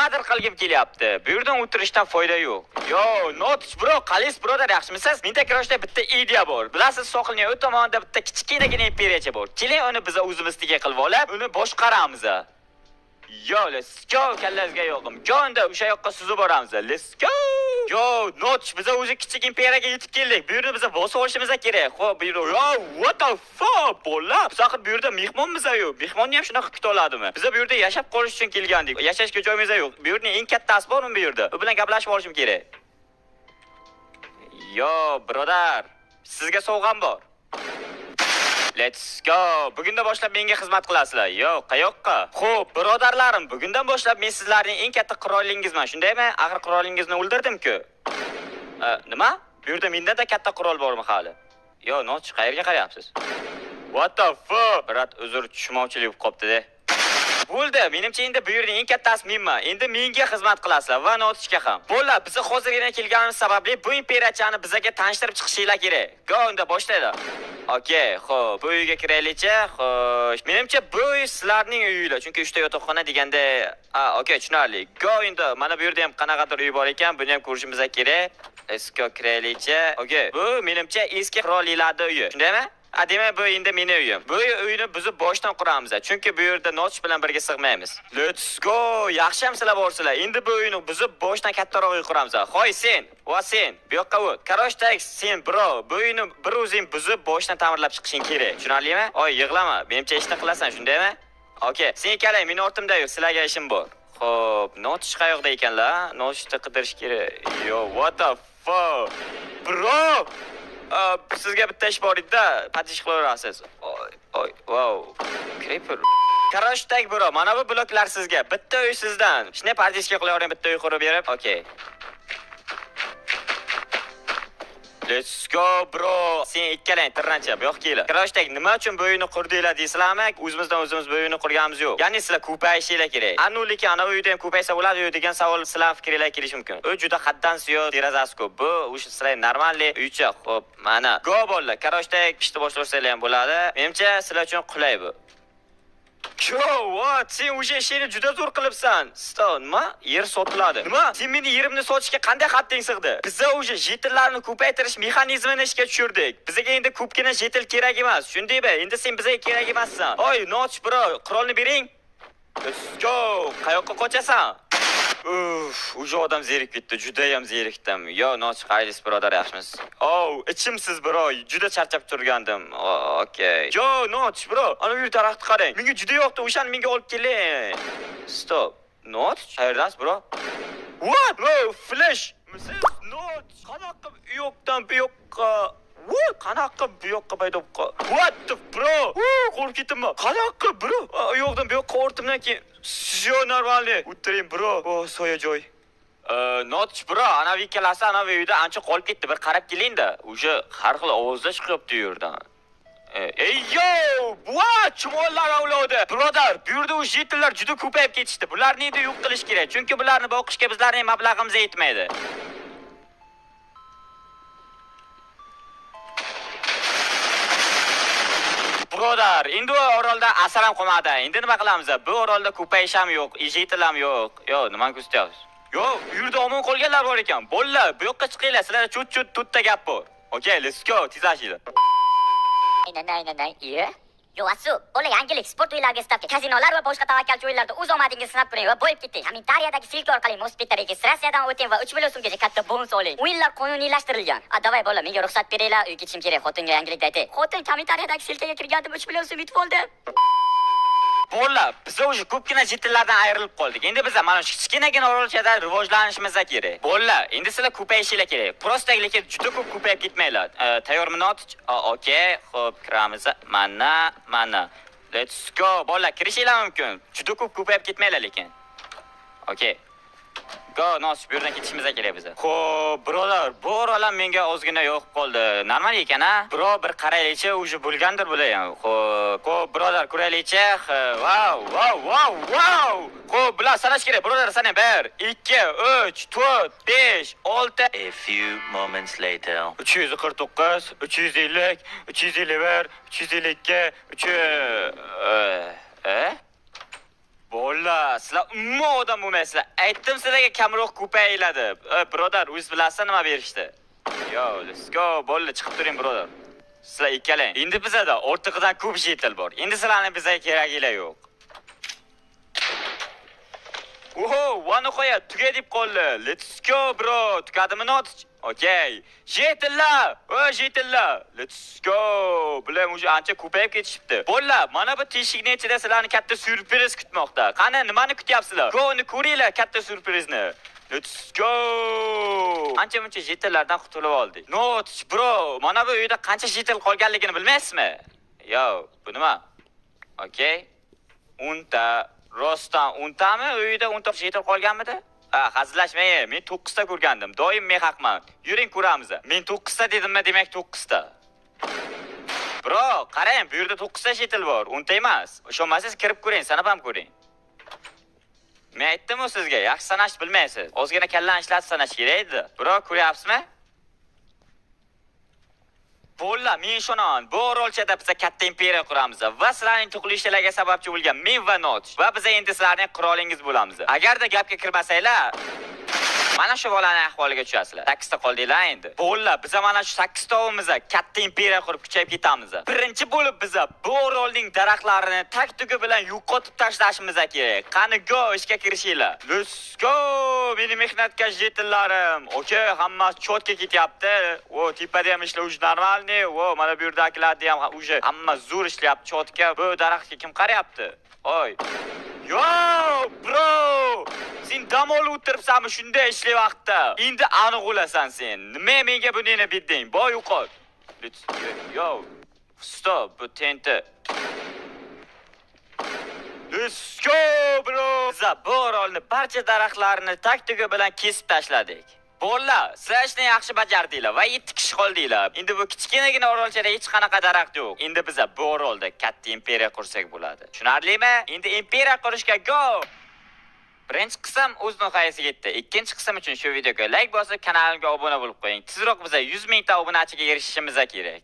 nimadir qilgim kelyapti. Bu yerdan o'tirishdan foyda yo'q. Yo, Notch bro, qalis birodar, yaxshimisiz? Menda Kroshda bitta ideya bor. Bilasiz, sohilning o'ng tomonida bitta kichkinagina imperiyacha bor. Keling, uni biz o'zimizga qilib olib, uni boshqaramiz. Yo, let's go, kallangizga yo'qim. Jonda o'sha yoqqa suzib boramiz. Let's go. Yo, Notch, biz o'zi kichik imperiyaga yetib keldik. Bu yerda biz bosib olishimiz kerak. Xo'p, bu yerda yo, what the fuck? Bola, biz axir bu yerda mehmonmiz-ku. Mehmonni ham shunaqa kuta oladimi? Biz bu yerda yashab qolish uchun kelgandik. Yashashga joyimiz yo'q. Bu yerning eng kattasi bormi bu yerda? U bilan gaplashib olishim kerak. Yo, birodar, sizga sovg'am bor. Let's go. Bugundan boshlab menga xizmat qilasizlar. Yo, qayoqqa? Xo'p, birodarlarim, bugundan boshlab men sizlarning eng katta qirollingizman. Shundaymi? Axir qirollingizni o'ldirdim-ku. Nima? Bu yerda mendan katta qirol bormi hali? Yo, Notch, qayerga qarayapsiz? What the fuck? Brat, uzr, tushunmovchilik bo'lib qopti-da. Bo'ldi, menimcha endi bu yerning eng kattasi menman. Endi menga xizmat qilasizlar va Notchga ham. Bo'ldi, biz hozirgina kelganimiz sababli bu imperiyachani bizga tanishtirib chiqishinglar kerak. Go, unda boshlaylik. Okay, xo'p, bu uyga kiraylikchi. Xo'sh, menimcha bu uy sizlarning uyinglar, chunki 3 ta yotoqxona deganda, okay, tushunarli. Go, endi mana bu yerda ham qanaqadir uy bor ekan, buni ham ko'rishimiz kerak. Let's go, kiraylikchi. Okay, bu menimcha eski qirolliklarning uyi. Shundaymi? Demak, bu endi meni uyim. Bu uyni buzib boshdan quramiz, chunki bu yerda Notch bilan birga sig'maymiz. Let's go! Yaxshi ham sizlar borsizlar. Endi bu uyni buzib boshdan kattaroq uy quramiz. Hoy sen, va sen, bu yoqqa o't. Qaroshdek sen, bro, bu uyni bir o'zing buzib boshdan ta'mirlab chiqishing kerak. Tushunarlimi? Hoy, yig'lama. Menimcha ishni qilasan, shundaymi? Okay, sen keling, meni o'rtimda yo'q, sizlarga ishim bor. Xo'p, Notch qayoqda ekanlar? Notchni qidirish kerak. Yo, what the fuck? Bro! Sizga bitta ish bor edi-da, patish qilaverasiz. Oy, wow. Creeper. Qaroshdek bro, mana bu bloklar sizga. Bitta uy sizdan. Shunday patishga qilavering, bitta uy qurib berib. Okay. Let's go bro. Sen ikkalang tirrancha, bu yoqqa kelib. Qaroshdek, nima uchun bu uyni qurdinglar deysizlarmi? O'zimizdan o'zimiz bu uyni qurganimiz yo'q. Ya'ni sizlar ko'payishinglar kerak. Lekin ana uyda ham ko'paysa bo'ladi degan savol sizlar fikringlar kelishi mumkin. U juda haddan ziyod derazasi ko'p. Bu o'sha sizlar normalniy uycha. Xo'p, mana. Go bolalar, qaroshdek ishni boshlashinglar ham bo'ladi. Menimcha sizlar uchun qulay bu. Yo, what? Sen o'sha ishni juda zo'r qilibsan. Stop, nima? Yer sotiladi. Nima? Sen meni yerimni sotishga qanday hadding sig'di? Bizga o'sha jetillarni ko'paytirish mexanizmini ishga tushirdik. Bizga endi ko'pgina jetil kerak emas. Shundaymi? Endi sen bizga kerak emassan. Oy, Notch bro, qurolni bering. Let's go. Qayoqqa qochasan? O'sha odam zerikib ketdi, juda ham zerikdim. Yo, Notch, qaysiz birodar, yaxshimisiz? Ichimsiz bro, juda charchab turgandim. Okay. Yo, Notch bro, ana bu daraxtni qarang. Menga juda yoqdi, o'shani menga olib keling. Stop. Notch? Qayerdas bro? What? No, flash. Notch, qanaqa u yoqdan bu yoqqa? Qanaqa bu yoqqa paydo bo'lib? What the bro? Qo'rqib ketdimmi? Qanaqa bro? U yoqdan bu yoqqa o'rtimdan keyin Всё нормально. O'tiring bro. Soya joy. Notch bro, ana ikkalasi ana uyda ancha qolib ketdi. Bir qarab keling-da. O'sha har xil ovozlar chiqyapti u yerdan. Ey yo, what? Chumollar avlodi. Birodar, bu yerda o'sha yetillar juda ko'payib ketishdi. Bularni endi yo'q qilish kerak, chunki bularni boqishga bizlarning mablag'imiz yetmaydi. Birodar, endi bu orolda asar ham qolmadi. Endi nima qilamiz? Bu orolda ko'payish ham yo'q, yetil ham yo'q. Yo, nimani kuzyapsiz? Yo, bu yerda omon qolganlar bor ekan. Bolalar, bu yoqqa chiqinglar. Sizlar chut-chut tutda gap bor. Okay, let's go. Tezlashinglar. Aynan. Yo, asu, bola yangilik sport o'yinlariga stavka, kazinolar va boshqa tavakkalchi o'yinlarda o'z omadingizni sinab ko'ring va boyib ketdik. Kommentariyadagi silka orqali Mospitda registratsiyadan o'ting va 3 million so'mgacha katta bonus oling. O'yinlar qonuniylashtirilgan. Davay bola, menga ruxsat beringlar, uyga ketishim kerak. Xotinga yangilikni aytay. Xotin kommentariyadagi silkaga kirgandim, 3 million so'm yutib oldim. Bola, biz o'sha ko'pgina jetillardan ayrilib qoldik. Endi biz mana shu kichkinagina orolchada rivojlanishimiz kerak. Bola, endi sizlar ko'payishinglar kerak. Prosta lekin juda ko'p ko'payib ketmanglar. Tayyormi Notch? Okay, xo'p, kiramiz. Mana. Let's go. Bola, kirishinglar mumkin. Juda ko'p ko'payib ketmanglar lekin. Okay. Go, Notch, bu yerdan ketishimiz kerak biz. Xo'p, birodar, bu orol ham menga ozgina yo'q qoldi. Normal ekan-a? Bro, bir qaraylikchi, o'sha bo'lgandir bular ham. Xo'p, birodar, ko'raylikchi. Wow. Xo'p, bular sanash kerak. Birodar, sana 1, 2, 3, 4, 5, 6. A few moments later. 349, 350, 351, 352, Bolalar, sizlar umuman odam bo'lmaysizlar. Aytdim sizlarga kamroq ko'payiladi. Birodar, o'zingiz bilasizlar nima berishdi? Yo, let's go. Bolalar chiqib turing, birodar. Sizlar ikkalang. Endi bizada ortig'idan ko'p jetel bor. Endi sizlarning bizga keraginglar yo'q. Oho, vani qo'ya, tuga deb qoldi. Let's go, bro. Tukadimi notish? Okay. Jetillar. Jetillar. Let's go. Bular уже ancha ko'payib ketishibdi. Bolalar, mana bu teshikning ichida sizlarni katta syurpriz kutmoqda. Qani, nimani kutyapsizlar? Ko'ni ko'ringlar katta syurprizni. Let's go. Ancha-muncha jetillardan qutulib oldik. Notish, bro. Mana bu uyda qancha jetil qolganligini bilmaysizmi? Yo, bu nima? Okay. Unta Rostdan 10 tami? Uyda 10 ta jetel qolganmidi? Hazillashmang, men 9 ta ko'rgandim. Doim men haqman. Yuring ko'ramiz. Men 9 ta dedimmi, demak 9 ta. Bro, qarang, bu yerda 9 ta jetel bor, 10 ta emas. Ishonmasangiz kirib ko'ring, sanab ham ko'ring. Men aytdim-ku sizga, yaxshi sanash bilmaysiz. Ozgina kallani ishlatib sanash kerak edi. Bro, ko'ryapsizmi? Bolalar, men ishonaman, bu orolchada biz katta imperiya quramiz va sizlarning to'qilishlaringizga sababchi bo'lgan men va Notish va biz endi sizlarning qirolingiz bo'lamiz. Agarda gapga kirmasanglar, mana shu bolaning ahvoliga tushasizlar. 8 ta qoldinglar endi. Bolalar, biz mana shu 8 tovimiz katta imperiya qurib kuchayib ketamiz. Birinchi bo'lib biz bu orolning daraxtlarini tak-tugi bilan yo'qotib tashlashimiz kerak. Qani go, ishga kirishinglar. Let's go, meni mehnatkash jetillarim. Okay, hammasi chotga ketyapti. O, tepada ham ishlar uj normalniy. O, mana bu yerdagilarni ham uje hamma zo'r ishlayapti chotga. Bu daraxtga kim qarayapti? Oy. Yo, bro! Sen dam olib o'tiribsanmi shunday ishli vaqtda? Endi aniq o'lasan sen. Nima menga buni berding? Boy yo'qot. Yo, stop, bu tenti. Let's go, bro! Biz bu orolni barcha daraxtlarini tak-tugi bilan kesib tashladik. Bolalar, sizlar ishni yaxshi bajardinglar va 7 kishi qoldinglar. Endi bu kichkinagina orolchada hech qanaqa daraxt yo'q. Endi biz bu orolda katta imperiya qursak bo'ladi. Tushunarlimi? Endi imperiya qurishga go! Birinchi qism o'z nihoyasiga yetdi. Ikkinchi qism uchun shu videoga like bosib, kanalimga obuna bo'lib qo'ying. Tezroq biz 100 mingta obunachiga erishishimiz kerak.